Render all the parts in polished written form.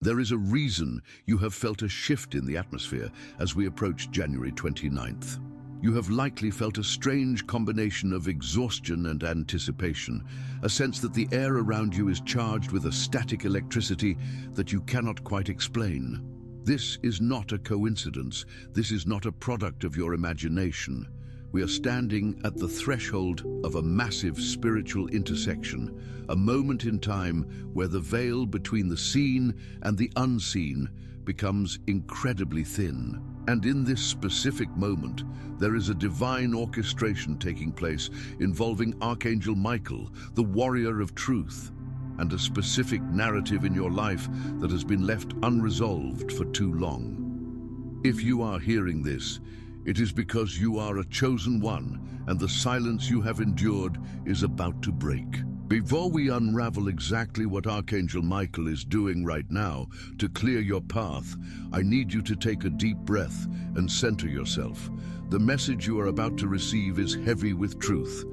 There is a reason you have felt a shift in the atmosphere as we approach January 29th. You have likely felt a strange combination of exhaustion and anticipation, a sense that the air around you is charged with a static electricity that you cannot quite explain. This is not a coincidence. This is not a product of your imagination. We are standing at the threshold of a massive spiritual intersection, a moment in time where the veil between the seen and the unseen becomes incredibly thin. And in this specific moment, there is a divine orchestration taking place involving Archangel Michael, the warrior of truth, and a specific narrative in your life that has been left unresolved for too long. If you are hearing this, it is because you are a chosen one, and the silence you have endured is about to break. Before we unravel exactly what Archangel Michael is doing right now to clear your path, I need you to take a deep breath and center yourself. The message you are about to receive is heavy with truth,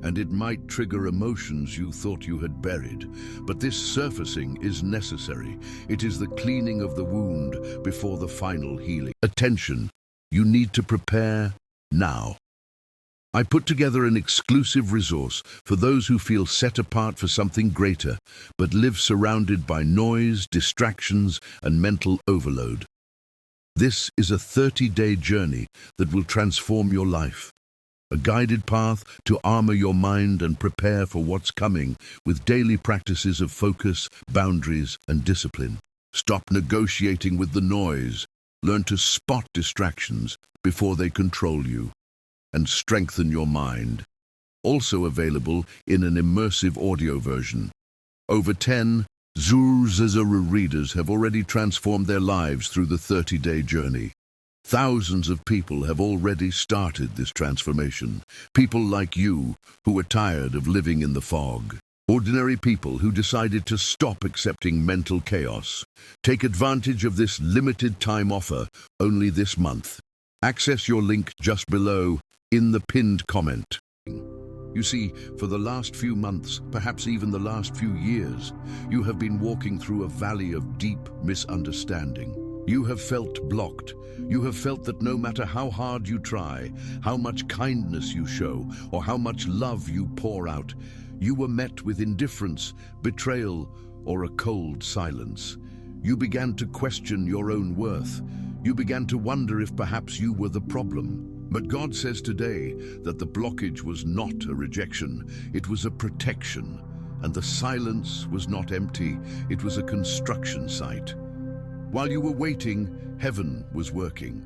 and it might trigger emotions you thought you had buried. But this surfacing is necessary. It is the cleaning of the wound before the final healing. Attention, you need to prepare now. I put together an exclusive resource for those who feel set apart for something greater, but live surrounded by noise, distractions, and mental overload. This is a 30-day journey that will transform your life. A guided path to armor your mind and prepare for what's coming with daily practices of focus, boundaries, and discipline. Stop negotiating with the noise. Learn to spot distractions before they control you, and strengthen your mind. Also available in an immersive audio version. Over 10 Zuzazara readers have already transformed their lives through the 30-day journey. Thousands of people have already started this transformation. People like you who are tired of living in the fog. Ordinary people who decided to stop accepting mental chaos. Take advantage of this limited time offer only this month. Access your link just below in the pinned comment. You see, for the last few months, perhaps even the last few years, you have been walking through a valley of deep misunderstanding. You have felt blocked. You have felt that no matter how hard you try, how much kindness you show, or how much love you pour out, you were met with indifference, betrayal, or a cold silence. You began to question your own worth. You began to wonder if perhaps you were the problem. But God says today that the blockage was not a rejection, it was a protection. And the silence was not empty, it was a construction site. While you were waiting, heaven was working.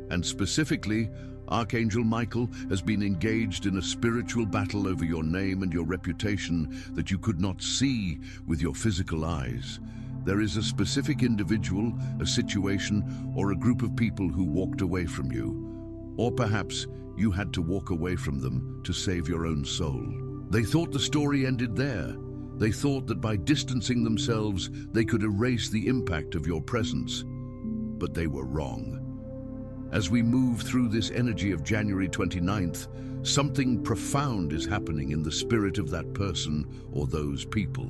And specifically, Archangel Michael has been engaged in a spiritual battle over your name and your reputation that you could not see with your physical eyes. There is a specific individual, a situation, or a group of people who walked away from you. Or perhaps you had to walk away from them to save your own soul. They thought the story ended there. They thought that by distancing themselves, they could erase the impact of your presence. But they were wrong. As we move through this energy of January 29th, something profound is happening in the spirit of that person or those people.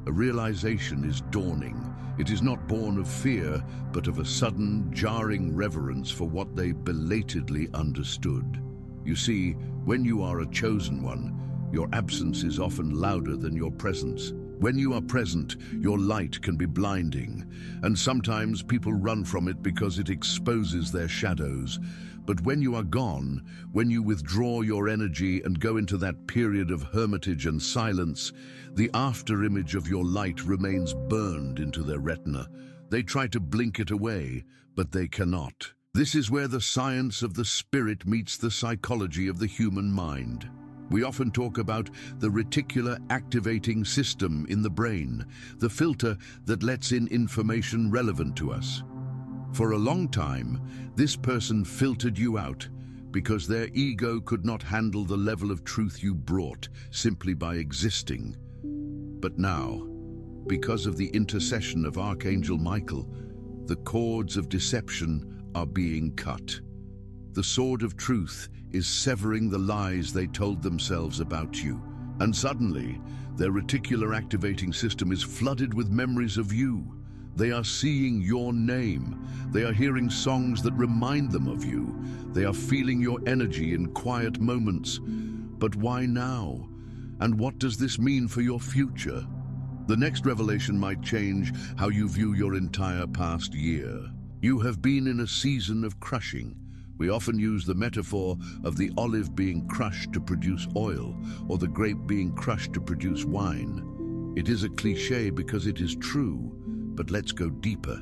A realization is dawning. It is not born of fear, but of a sudden, jarring reverence for what they belatedly understood. You see, when you are a chosen one, your absence is often louder than your presence. When you are present, your light can be blinding, and sometimes people run from it because it exposes their shadows. But when you are gone, when you withdraw your energy and go into that period of hermitage and silence, the after-image of your light remains burned into their retina. They try to blink it away, but they cannot. This is where the science of the spirit meets the psychology of the human mind. We often talk about the reticular activating system in the brain, the filter that lets in information relevant to us. For a long time, this person filtered you out because their ego could not handle the level of truth you brought simply by existing. But now, because of the intercession of Archangel Michael, the cords of deception are being cut. The sword of truth is severing the lies they told themselves about you. And suddenly, their reticular activating system is flooded with memories of you, They are seeing your name. They are hearing songs that remind them of you. They are feeling your energy in quiet moments. But why now? And what does this mean for your future? The next revelation might change how you view your entire past year. You have been in a season of crushing. We often use the metaphor of the olive being crushed to produce oil, or the grape being crushed to produce wine. It is a cliché because it is true, but let's go deeper.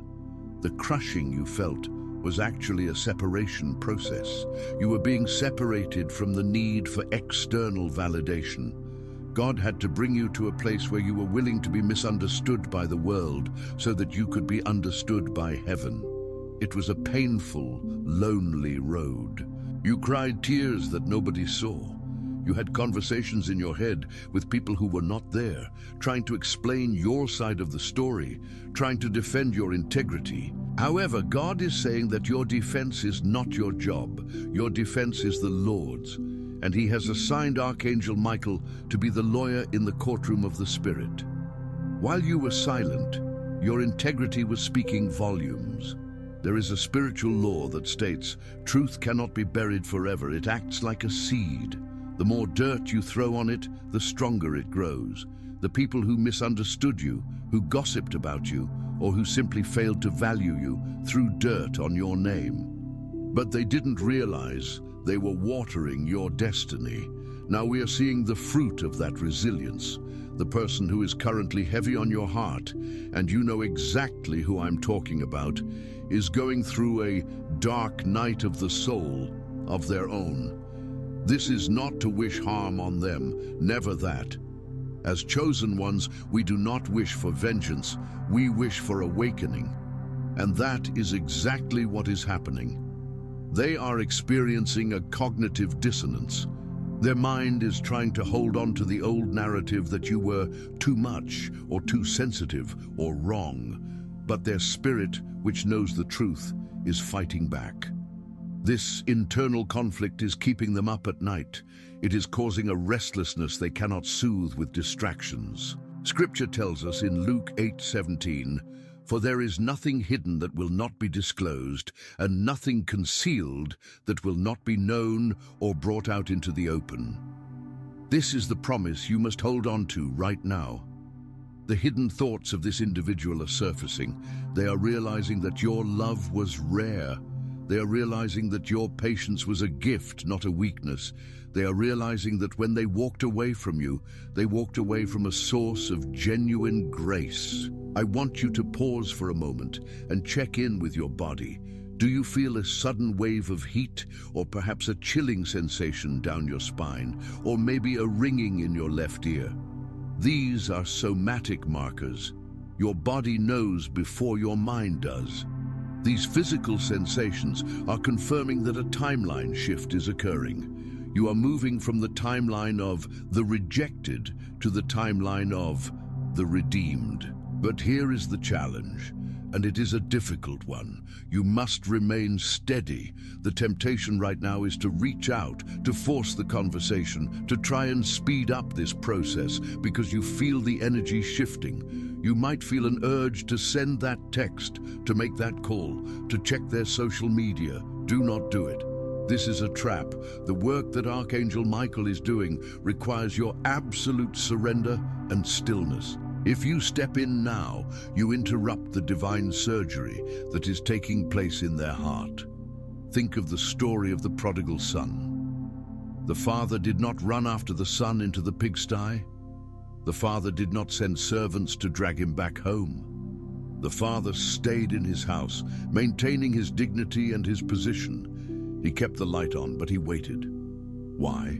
The crushing you felt was actually a separation process. You were being separated from the need for external validation. God had to bring you to a place where you were willing to be misunderstood by the world so that you could be understood by heaven. It was a painful, lonely road. You cried tears that nobody saw. You had conversations in your head with people who were not there, trying to explain your side of the story, trying to defend your integrity. However, God is saying that your defense is not your job. Your defense is the Lord's, and He has assigned Archangel Michael to be the lawyer in the courtroom of the Spirit. While you were silent, your integrity was speaking volumes. There is a spiritual law that states, truth cannot be buried forever. It acts like a seed. The more dirt you throw on it, the stronger it grows. The people who misunderstood you, who gossiped about you, or who simply failed to value you, threw dirt on your name. But they didn't realize they were watering your destiny. Now we are seeing the fruit of that resilience. The person who is currently heavy on your heart, and you know exactly who I'm talking about, is going through a dark night of the soul of their own. This is not to wish harm on them, never that. As chosen ones, we do not wish for vengeance, we wish for awakening. And that is exactly what is happening. They are experiencing a cognitive dissonance. Their mind is trying to hold on to the old narrative that you were too much, or too sensitive, or wrong. But their spirit, which knows the truth, is fighting back. This internal conflict is keeping them up at night. It is causing a restlessness they cannot soothe with distractions. Scripture tells us in Luke 8:17, "For there is nothing hidden that will not be disclosed, and nothing concealed that will not be known or brought out into the open." This is the promise you must hold on to right now. The hidden thoughts of this individual are surfacing. They are realizing that your love was rare. They are realizing that your patience was a gift, not a weakness. They are realizing that when they walked away from you, they walked away from a source of genuine grace. I want you to pause for a moment and check in with your body. Do you feel a sudden wave of heat, or perhaps a chilling sensation down your spine, or maybe a ringing in your left ear? These are somatic markers. Your body knows before your mind does. These physical sensations are confirming that a timeline shift is occurring. You are moving from the timeline of the rejected to the timeline of the redeemed. But here is the challenge, and it is a difficult one. You must remain steady. The temptation right now is to reach out, to force the conversation, to try and speed up this process because you feel the energy shifting. You might feel an urge to send that text, to make that call, to check their social media. Do not do it. This is a trap. The work that Archangel Michael is doing requires your absolute surrender and stillness. If you step in now, you interrupt the divine surgery that is taking place in their heart. Think of the story of the prodigal son. The father did not run after the son into the pigsty. The father did not send servants to drag him back home. The father stayed in his house, maintaining his dignity and his position. He kept the light on, but he waited. Why?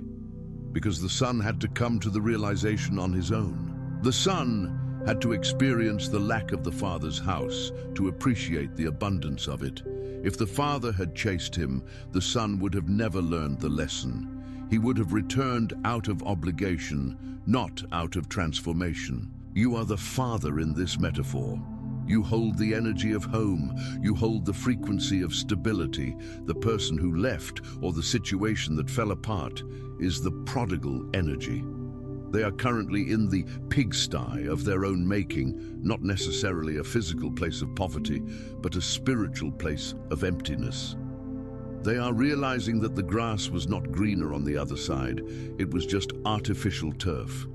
Because the son had to come to the realization on his own. The son had to experience the lack of the father's house to appreciate the abundance of it. If the father had chased him, the son would have never learned the lesson. He would have returned out of obligation, not out of transformation. You are the father in this metaphor. You hold the energy of home. You hold the frequency of stability. The person who left, or the situation that fell apart, is the prodigal energy. They are currently in the pigsty of their own making, not necessarily a physical place of poverty, but a spiritual place of emptiness. They are realizing that the grass was not greener on the other side, it was just artificial turf.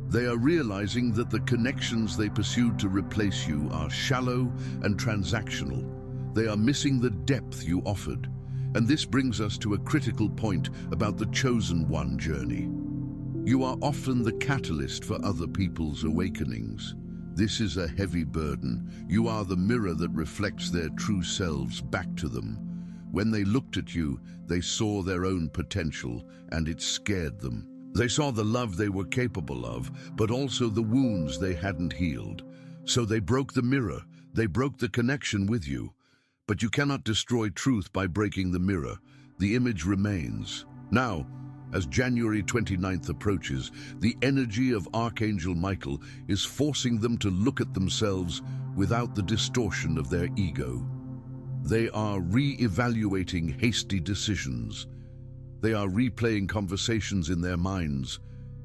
They are realizing that the connections they pursued to replace you are shallow and transactional. They are missing the depth you offered. And this brings us to a critical point about the chosen one journey. You are often the catalyst for other people's awakenings. This is a heavy burden. You are the mirror that reflects their true selves back to them. When they looked at you, they saw their own potential, and it scared them. They saw the love they were capable of, but also the wounds they hadn't healed. So they broke the mirror. They broke the connection with you. But you cannot destroy truth by breaking the mirror. The image remains. Now, as January 29th approaches, the energy of Archangel Michael is forcing them to look at themselves without the distortion of their ego. They are re-evaluating hasty decisions. They are replaying conversations in their minds.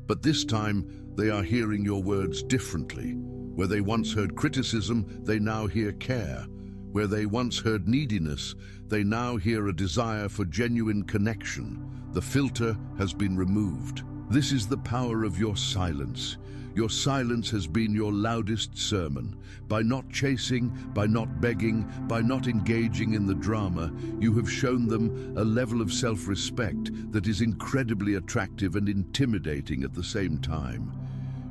But this time, they are hearing your words differently. Where they once heard criticism, they now hear care. Where they once heard neediness, they now hear a desire for genuine connection. The filter has been removed. This is the power of your silence. Your silence has been your loudest sermon. By not chasing, by not begging, by not engaging in the drama, you have shown them a level of self-respect that is incredibly attractive and intimidating at the same time.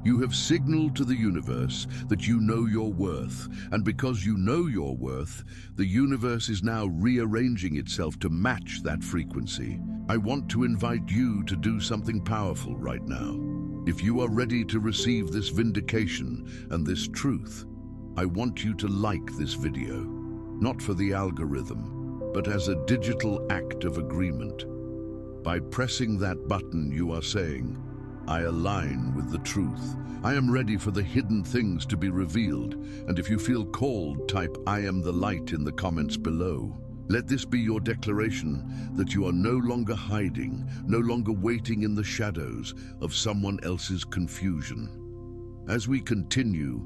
You have signaled to the universe that you know your worth, and because you know your worth, the universe is now rearranging itself to match that frequency. I want to invite you to do something powerful right now. If you are ready to receive this vindication and this truth, I want you to like this video, not for the algorithm, but as a digital act of agreement. By pressing that button, you are saying, I align with the truth. I am ready for the hidden things to be revealed. And if you feel called, type I am the light in the comments below. Let this be your declaration that you are no longer hiding, no longer waiting in the shadows of someone else's confusion. As we continue,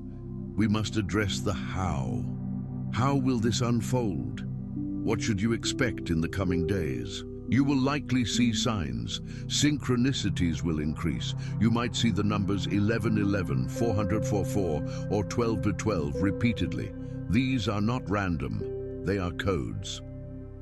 we must address the how. How will this unfold? What should you expect in the coming days? You will likely see signs. Synchronicities will increase. You might see the numbers 1111, 444, or 1212 repeatedly. These are not random. They are codes.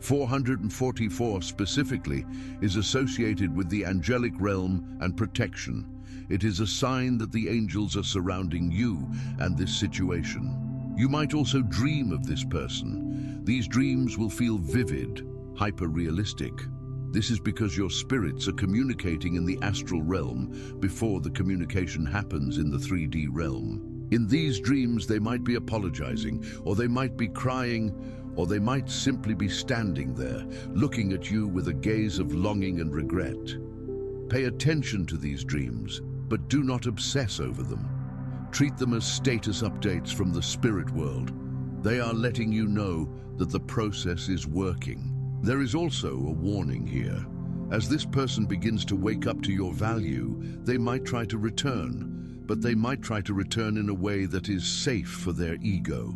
444 specifically is associated with the angelic realm and protection. It is a sign that the angels are surrounding you and this situation. You might also dream of this person. These dreams will feel vivid, hyper-realistic. This is because your spirits are communicating in the astral realm before the communication happens in the 3D realm. In these dreams, they might be apologizing, or they might be crying, or they might simply be standing there, looking at you with a gaze of longing and regret. Pay attention to these dreams, but do not obsess over them. Treat them as status updates from the spirit world. They are letting you know that the process is working. There is also a warning here. As this person begins to wake up to your value, they might try to return, but they might try to return in a way that is safe for their ego.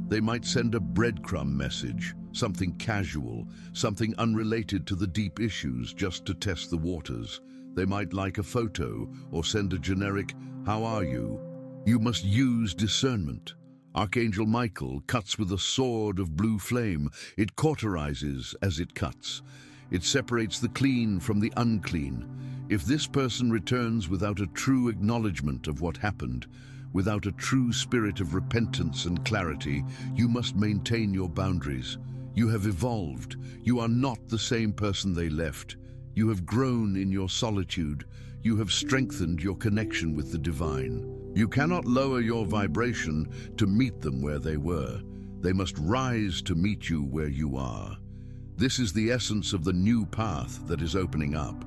They might send a breadcrumb message, something casual, something unrelated to the deep issues just to test the waters. They might like a photo or send a generic, "How are you?" You must use discernment. Archangel Michael cuts with a sword of blue flame. It cauterizes as it cuts. It separates the clean from the unclean. If this person returns without a true acknowledgement of what happened, without a true spirit of repentance and clarity, you must maintain your boundaries. You have evolved. You are not the same person they left. You have grown in your solitude. You have strengthened your connection with the divine. You cannot lower your vibration to meet them where they were. They must rise to meet you where you are. This is the essence of the new path that is opening up.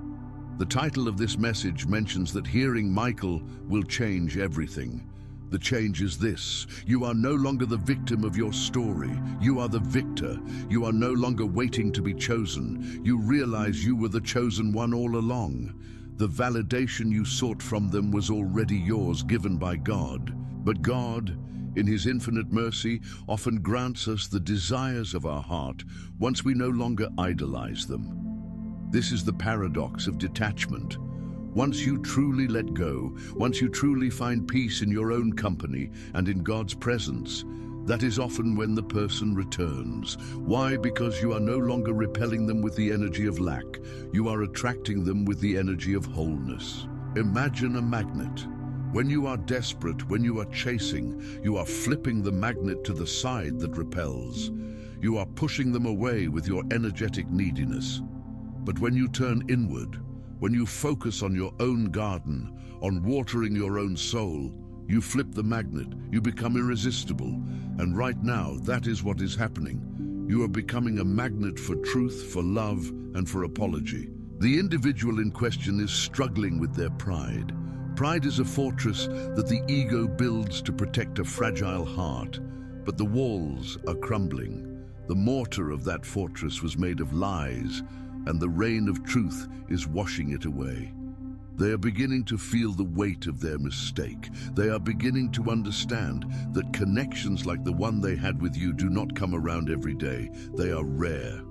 The title of this message mentions that hearing Michael will change everything. The change is this: you are no longer the victim of your story. You are the victor. You are no longer waiting to be chosen. You realize you were the chosen one all along. The validation you sought from them was already yours, given by God. But God, in His infinite mercy, often grants us the desires of our heart once we no longer idolize them. This is the paradox of detachment. Once you truly let go, once you truly find peace in your own company and in God's presence, that is often when the person returns. Why? Because you are no longer repelling them with the energy of lack. You are attracting them with the energy of wholeness. Imagine a magnet. When you are desperate, when you are chasing, you are flipping the magnet to the side that repels. You are pushing them away with your energetic neediness. But when you turn inward, when you focus on your own garden, on watering your own soul, you flip the magnet, you become irresistible. And right now, that is what is happening. You are becoming a magnet for truth, for love, and for apology. The individual in question is struggling with their pride. Pride is a fortress that the ego builds to protect a fragile heart, but the walls are crumbling. The mortar of that fortress was made of lies, and the rain of truth is washing it away. They are beginning to feel the weight of their mistake. They are beginning to understand that connections like the one they had with you do not come around every day. They are rare.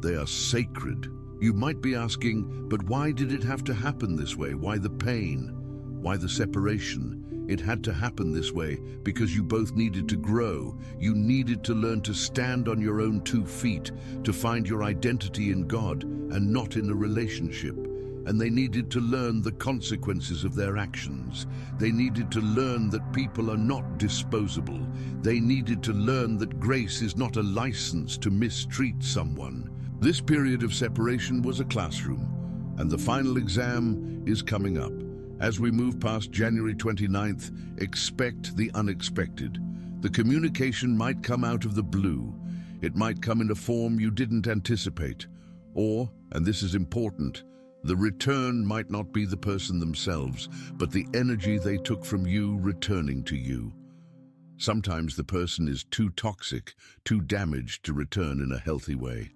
They are sacred. You might be asking, but why did it have to happen this way? Why the pain? Why the separation? It had to happen this way because you both needed to grow. You needed to learn to stand on your own 2 feet, to find your identity in God and not in a relationship. And they needed to learn the consequences of their actions. They needed to learn that people are not disposable. They needed to learn that grace is not a license to mistreat someone. This period of separation was a classroom, and the final exam is coming up. As we move past January 29th, expect the unexpected. The communication might come out of the blue. It might come in a form you didn't anticipate. Or, and this is important, the return might not be the person themselves, but the energy they took from you returning to you. Sometimes the person is too toxic, too damaged to return in a healthy way.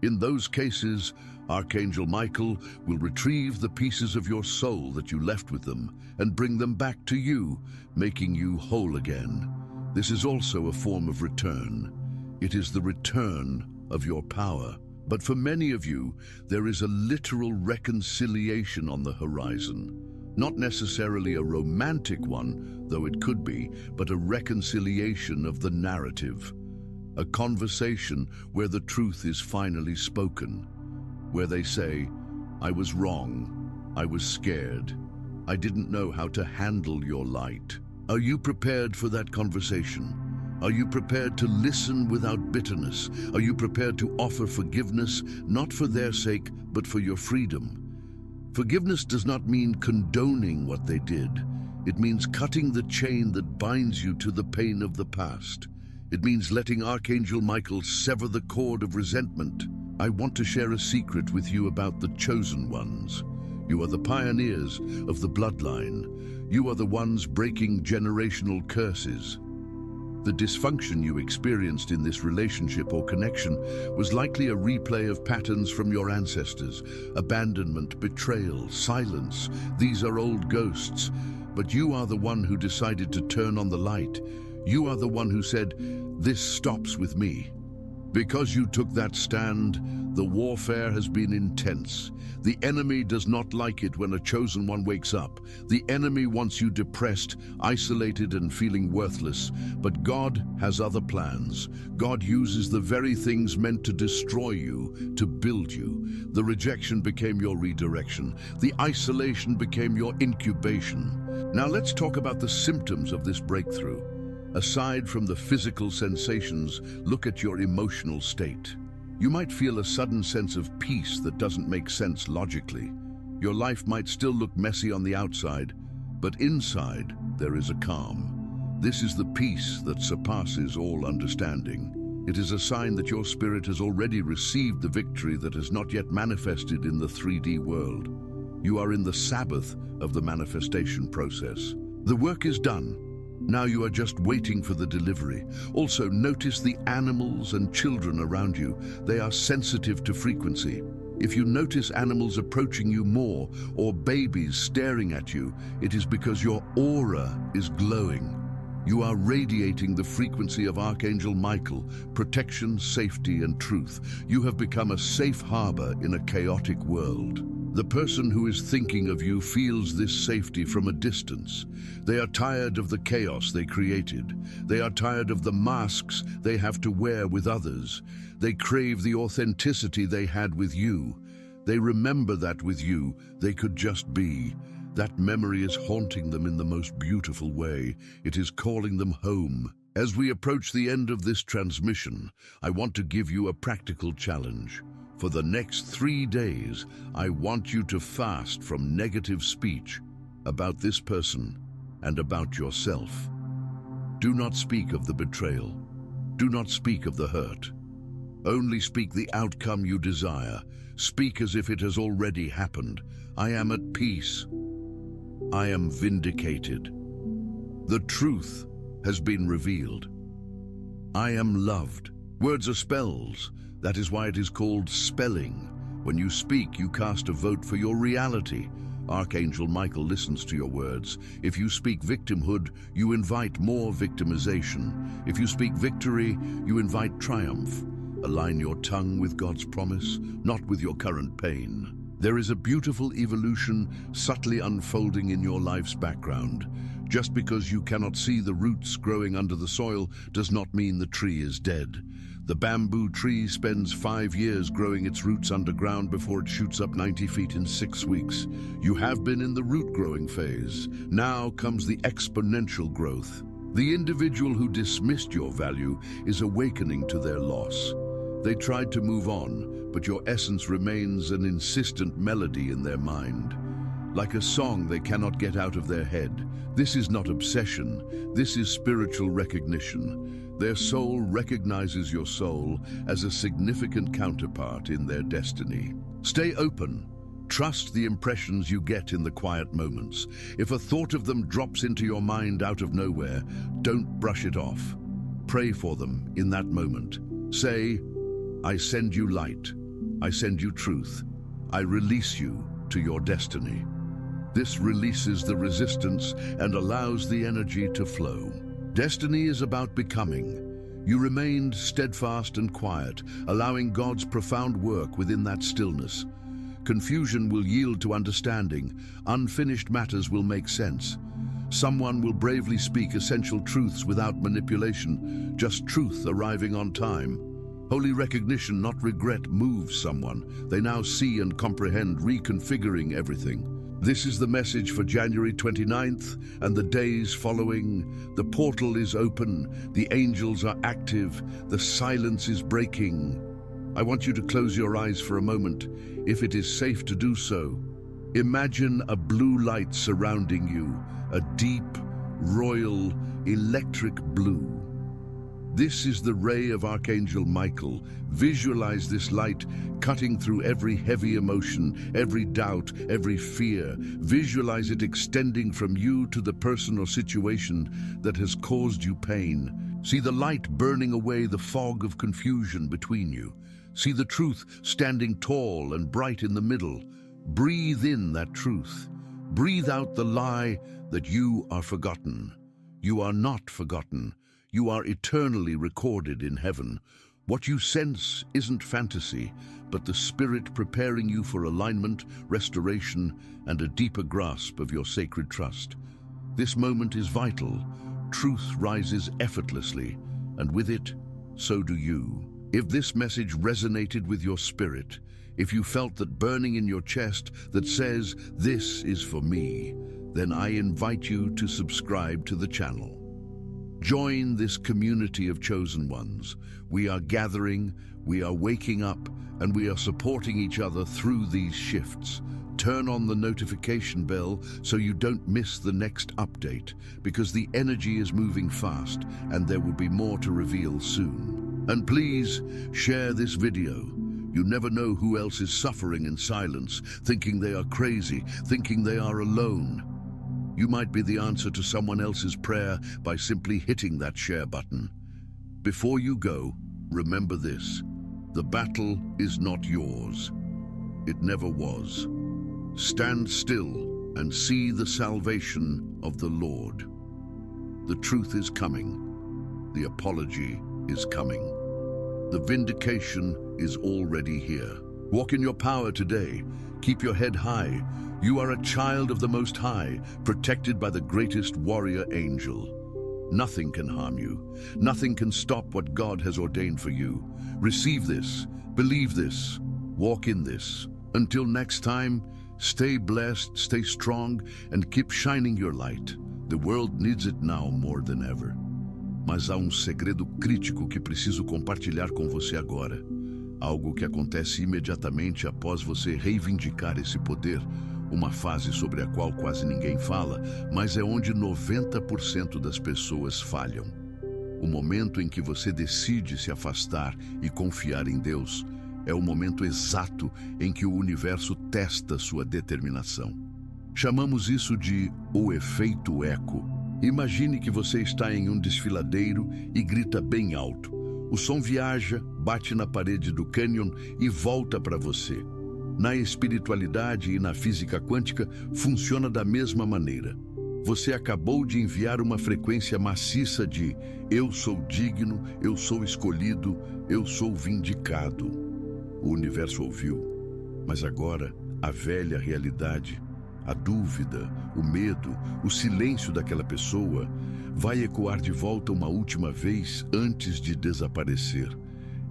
In those cases, Archangel Michael will retrieve the pieces of your soul that you left with them and bring them back to you, making you whole again. This is also a form of return. It is the return of your power. But for many of you, there is a literal reconciliation on the horizon. Not necessarily a romantic one, though it could be, but a reconciliation of the narrative. A conversation where the truth is finally spoken, where they say, I was wrong, I was scared, I didn't know how to handle your light. Are you prepared for that conversation? Are you prepared to listen without bitterness? Are you prepared to offer forgiveness, not for their sake, but for your freedom? Forgiveness does not mean condoning what they did. It means cutting the chain that binds you to the pain of the past. It means letting Archangel Michael sever the cord of resentment. I want to share a secret with you about the chosen ones. You are the pioneers of the bloodline. You are the ones breaking generational curses. The dysfunction you experienced in this relationship or connection was likely a replay of patterns from your ancestors. Abandonment, betrayal, silence. These are old ghosts. But you are the one who decided to turn on the light. You are the one who said, "This stops with me." Because you took that stand, the warfare has been intense. The enemy does not like it when a chosen one wakes up. The enemy wants you depressed, isolated, and feeling worthless. But God has other plans. God uses the very things meant to destroy you to build you. The rejection became your redirection. The isolation became your incubation. Now let's talk about the symptoms of this breakthrough. Aside from the physical sensations, look at your emotional state. You might feel a sudden sense of peace that doesn't make sense logically. Your life might still look messy on the outside, but inside there is a calm. This is the peace that surpasses all understanding. It is a sign that your spirit has already received the victory that has not yet manifested in the 3D world. You are in the Sabbath of the manifestation process. The work is done. Now you are just waiting for the delivery. Also, notice the animals and children around you. They are sensitive to frequency. If you notice animals approaching you more or babies staring at you, it is because your aura is glowing. You are radiating the frequency of Archangel Michael, protection, safety, and truth. You have become a safe harbor in a chaotic world. The person who is thinking of you feels this safety from a distance. They are tired of the chaos they created. They are tired of the masks they have to wear with others. They crave the authenticity they had with you. They remember that with you, they could just be. That memory is haunting them in the most beautiful way. It is calling them home. As we approach the end of this transmission, I want to give you a practical challenge. For the next 3 days, I want you to fast from negative speech about this person and about yourself. Do not speak of the betrayal. Do not speak of the hurt. Only speak the outcome you desire. Speak as if it has already happened. I am at peace. I am vindicated. The truth has been revealed. I am loved. Words are spells. That is why it is called spelling. When you speak, you cast a vote for your reality. Archangel Michael listens to your words. If you speak victimhood, you invite more victimization. If you speak victory, you invite triumph. Align your tongue with God's promise, not with your current pain. There is a beautiful evolution subtly unfolding in your life's background. Just because you cannot see the roots growing under the soil does not mean the tree is dead. The bamboo tree spends 5 years growing its roots underground before it shoots up 90 feet in 6 weeks. You have been in the root growing phase. Now comes the exponential growth. The individual who dismissed your value is awakening to their loss. They tried to move on, but your essence remains an insistent melody in their mind. Like a song they cannot get out of their head. This is not obsession, this is spiritual recognition. Their soul recognizes your soul as a significant counterpart in their destiny. Stay open. Trust the impressions you get in the quiet moments. If a thought of them drops into your mind out of nowhere, don't brush it off. Pray for them in that moment. Say, I send you light. I send you truth. I release you to your destiny. This releases the resistance and allows the energy to flow. Destiny is about becoming. You remained steadfast and quiet, allowing God's profound work within that stillness. Confusion will yield to understanding. Unfinished matters will make sense. Someone will bravely speak essential truths without manipulation, just truth arriving on time. Holy recognition, not regret, moves someone. They now see and comprehend, reconfiguring everything. This is the message for January 29th and the days following. The portal is open, the angels are active, the silence is breaking. I want you to close your eyes for a moment, if it is safe to do so. Imagine a blue light surrounding you, a deep, royal, electric blue. This is the ray of Archangel Michael. Visualize this light cutting through every heavy emotion, every doubt, every fear. Visualize it extending from you to the person or situation that has caused you pain. See the light burning away the fog of confusion between you. See the truth standing tall and bright in the middle. Breathe in that truth. Breathe out the lie that you are forgotten. You are not forgotten. You are eternally recorded in heaven. What you sense isn't fantasy, but the Spirit preparing you for alignment, restoration, and a deeper grasp of your sacred trust. This moment is vital. Truth rises effortlessly, and with it, so do you. If this message resonated with your spirit, if you felt that burning in your chest that says, "This is for me," then I invite you to subscribe to the channel. Join this community of chosen ones. We are gathering, we are waking up, and we are supporting each other through these shifts. Turn on the notification bell so you don't miss the next update, because the energy is moving fast and there will be more to reveal soon. And please, share this video. You never know who else is suffering in silence, thinking they are crazy, thinking they are alone. You might be the answer to someone else's prayer by simply hitting that share button. Before you go, remember this: the battle is not yours. it never was. Stand still and see the salvation of the Lord. The truth is coming. The apology is coming. The vindication is already here. Walk in your power today. Keep your head high. You are a child of the Most High, protected by the greatest warrior angel. Nothing can harm you. Nothing can stop what God has ordained for you. Receive this. Believe this. Walk in this. Until next time, stay blessed, stay strong, and keep shining your light. The world needs it now more than ever. Mas há segredo crítico que preciso compartilhar com você agora. Algo que acontece imediatamente após você reivindicar esse poder. Uma fase sobre a qual quase ninguém fala, mas é onde 90% das pessoas falham. O momento em que você decide se afastar e confiar em Deus é o momento exato em que o universo testa sua determinação. Chamamos isso de o efeito eco. Imagine que você está em um desfiladeiro e grita bem alto. O som viaja, bate na parede do cânion e volta para você. Na espiritualidade e na física quântica, funciona da mesma maneira. Você acabou de enviar uma frequência maciça de eu sou digno, eu sou escolhido, eu sou vindicado. O universo ouviu, mas agora a velha realidade, a dúvida, o medo, o silêncio daquela pessoa vai ecoar de volta uma última vez antes de desaparecer.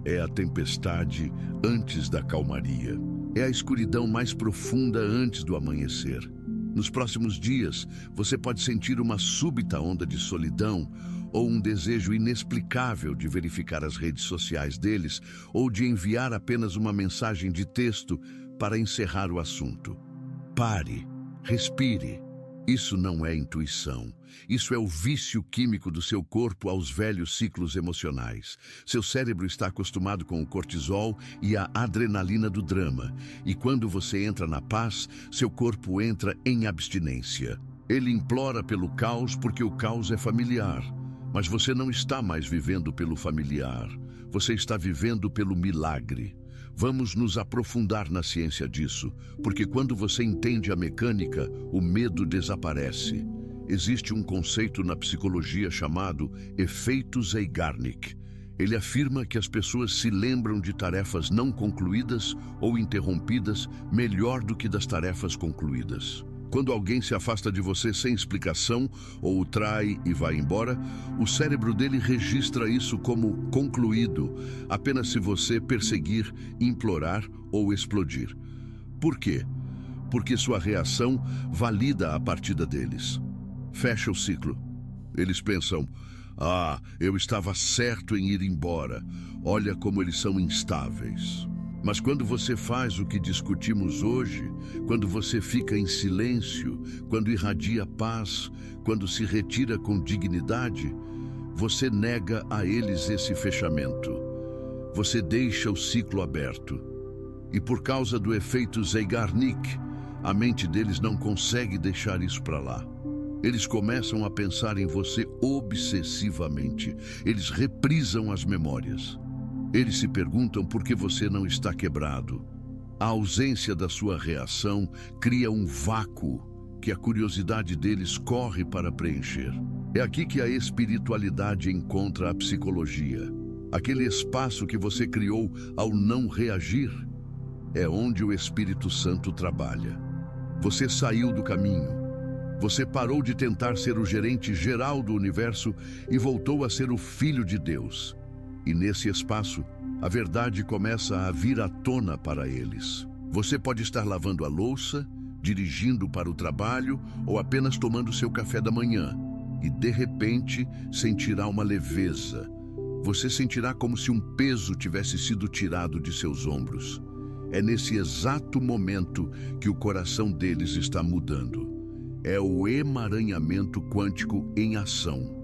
É a tempestade antes da calmaria. É a escuridão mais profunda antes do amanhecer. Nos próximos dias, você pode sentir uma súbita onda de solidão ou um desejo inexplicável de verificar as redes sociais deles ou de enviar apenas uma mensagem de texto para encerrar o assunto. Pare, respire. Isso não é intuição. Isso é o vício químico do seu corpo aos velhos ciclos emocionais. Seu cérebro está acostumado com o cortisol e a adrenalina do drama. E quando você entra na paz, seu corpo entra em abstinência. Ele implora pelo caos porque o caos é familiar. Mas você não está mais vivendo pelo familiar. Você está vivendo pelo milagre. Vamos nos aprofundar na ciência disso, porque quando você entende a mecânica, o medo desaparece. Existe um conceito na psicologia chamado efeito Zeigarnik. Ele afirma que as pessoas se lembram de tarefas não concluídas ou interrompidas melhor do que das tarefas concluídas. Quando alguém se afasta de você sem explicação ou o trai e vai embora, o cérebro dele registra isso como concluído, apenas se você perseguir, implorar ou explodir. Por quê? Porque sua reação valida a partida deles. Fecha o ciclo. Eles pensam, eu estava certo em ir embora. Olha como eles são instáveis. Mas quando você faz o que discutimos hoje, quando você fica em silêncio, quando irradia paz, quando se retira com dignidade, você nega a eles esse fechamento. Você deixa o ciclo aberto. E por causa do efeito Zeigarnik, a mente deles não consegue deixar isso para lá. Eles começam a pensar em você obsessivamente. Eles reprisam as memórias. Eles se perguntam por que você não está quebrado. A ausência da sua reação cria um vácuo que a curiosidade deles corre para preencher. É aqui que a espiritualidade encontra a psicologia. Aquele espaço que você criou ao não reagir é onde o Espírito Santo trabalha. Você saiu do caminho. Você parou de tentar ser o gerente geral do universo e voltou a ser o filho de Deus. E nesse espaço, a verdade começa a vir à tona para eles. Você pode estar lavando a louça, dirigindo para o trabalho ou apenas tomando seu café da manhã. E de repente, sentirá uma leveza. Você sentirá como se um peso tivesse sido tirado de seus ombros. É nesse exato momento que o coração deles está mudando. É o emaranhamento quântico em ação.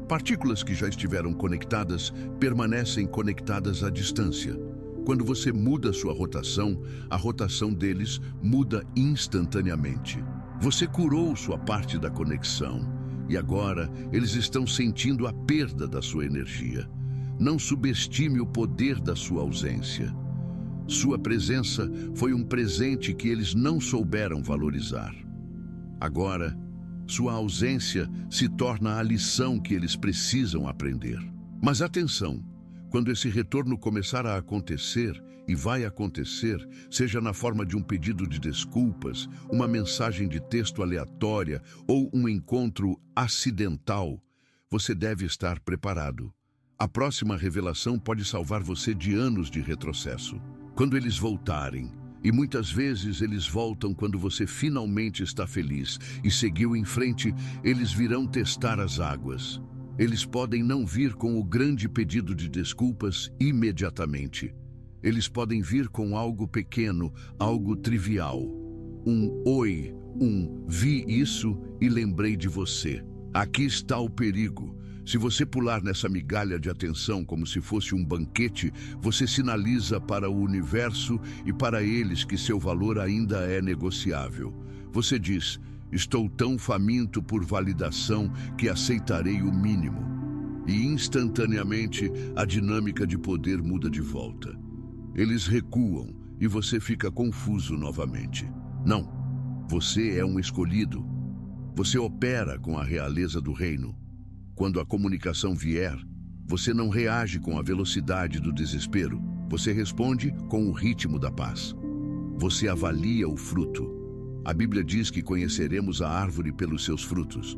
Partículas que já estiveram conectadas permanecem conectadas à distância. Quando você muda sua rotação, a rotação deles muda instantaneamente. Você curou sua parte da conexão e agora eles estão sentindo a perda da sua energia. Não subestime o poder da sua ausência. Sua presença foi um presente que eles não souberam valorizar. Agora, sua ausência se torna a lição que eles precisam aprender. Mas atenção, quando esse retorno começar a acontecer, e vai acontecer, seja na forma de um pedido de desculpas, uma mensagem de texto aleatória ou um encontro acidental, você deve estar preparado. A próxima revelação pode salvar você de anos de retrocesso. Quando eles voltarem, e muitas vezes eles voltam quando você finalmente está feliz e seguiu em frente, eles virão testar as águas. Eles podem não vir com o grande pedido de desculpas imediatamente. Eles podem vir com algo pequeno, algo trivial. Um oi, vi isso e lembrei de você. Aqui está o perigo. Se você pular nessa migalha de atenção como se fosse um banquete, você sinaliza para o universo e para eles que seu valor ainda é negociável. Você diz: estou tão faminto por validação que aceitarei o mínimo. E instantaneamente a dinâmica de poder muda de volta. Eles recuam e você fica confuso novamente. Não, você é um escolhido. Você opera com a realeza do reino. Quando a comunicação vier, você não reage com a velocidade do desespero. Você responde com o ritmo da paz. Você avalia o fruto. A Bíblia diz que conheceremos a árvore pelos seus frutos.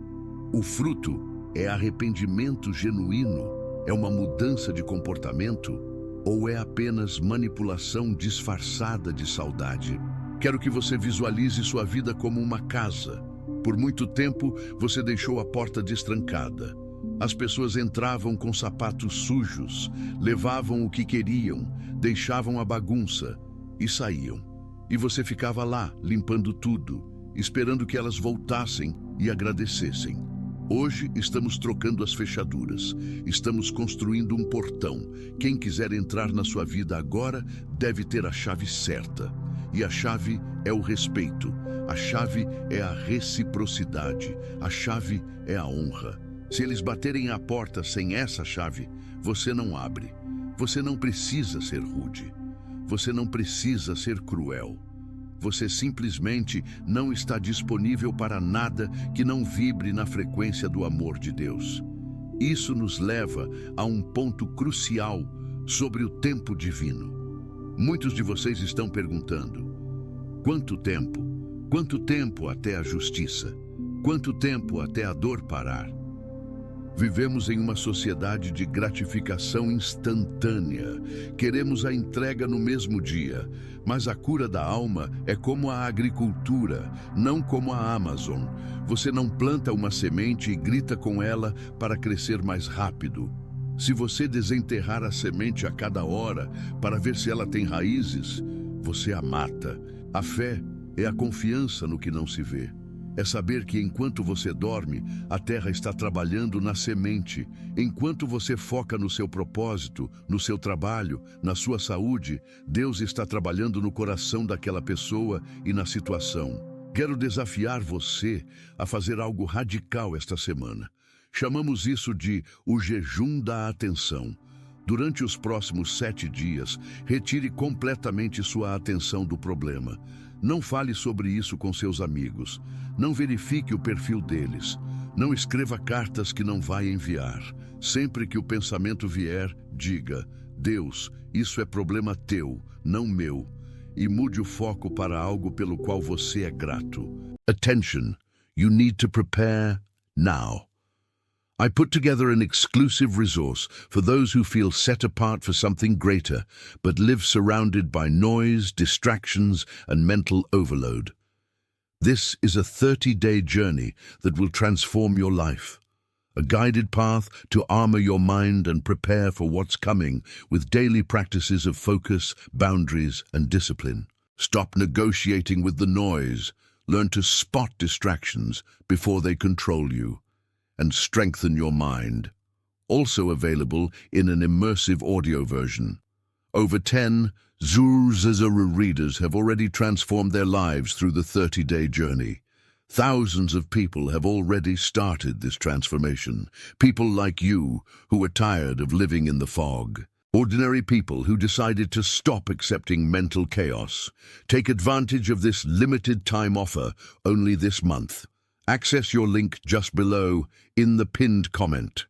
O fruto é arrependimento genuíno? É uma mudança de comportamento? Ou é apenas manipulação disfarçada de saudade? Quero que você visualize sua vida como uma casa. Por muito tempo, você deixou a porta destrancada. As pessoas entravam com sapatos sujos, levavam o que queriam, deixavam a bagunça e saíam. E você ficava lá, limpando tudo, esperando que elas voltassem e agradecessem. Hoje estamos trocando as fechaduras, estamos construindo um portão. Quem quiser entrar na sua vida agora deve ter a chave certa. E a chave é o respeito, a chave é a reciprocidade, a chave é a honra. Se eles baterem à porta sem essa chave, você não abre. Você não precisa ser rude. Você não precisa ser cruel. Você simplesmente não está disponível para nada que não vibre na frequência do amor de Deus. Isso nos leva a um ponto crucial sobre o tempo divino. Muitos de vocês estão perguntando: quanto tempo? Quanto tempo até a justiça? Quanto tempo até a dor parar? Vivemos em uma sociedade de gratificação instantânea. Queremos a entrega no mesmo dia, mas a cura da alma é como a agricultura, não como a Amazon. Você não planta uma semente e grita com ela para crescer mais rápido. Se você desenterrar a semente a cada hora para ver se ela tem raízes, você a mata. A fé é a confiança no que não se vê. É saber que enquanto você dorme, a terra está trabalhando na semente. Enquanto você foca no seu propósito, no seu trabalho, na sua saúde, Deus está trabalhando no coração daquela pessoa e na situação. Quero desafiar você a fazer algo radical esta semana. Chamamos isso de o jejum da atenção. Durante os próximos 7 dias, retire completamente sua atenção do problema. Não fale sobre isso com seus amigos. Não verifique o perfil deles. Não escreva cartas que não vai enviar. Sempre que o pensamento vier, diga: Deus, isso é problema teu, não meu. E mude o foco para algo pelo qual você é grato. Attention, you need to prepare now. I put together an exclusive resource for those who feel set apart for something greater, but live surrounded by noise, distractions, and mental overload. This is a 30-day journey that will transform your life. A guided path to armor your mind and prepare for what's coming with daily practices of focus, boundaries, and discipline. Stop negotiating with the noise. Learn to spot distractions before they control you. And strengthen your mind. Also available in an immersive audio version. Over 10 Zuru readers have already transformed their lives through the 30-day journey. Thousands of people have already started this transformation. People like you who are tired of living in the fog. Ordinary people who decided to stop accepting mental chaos. Take advantage of this limited time offer only this month. Access your link just below in the pinned comment.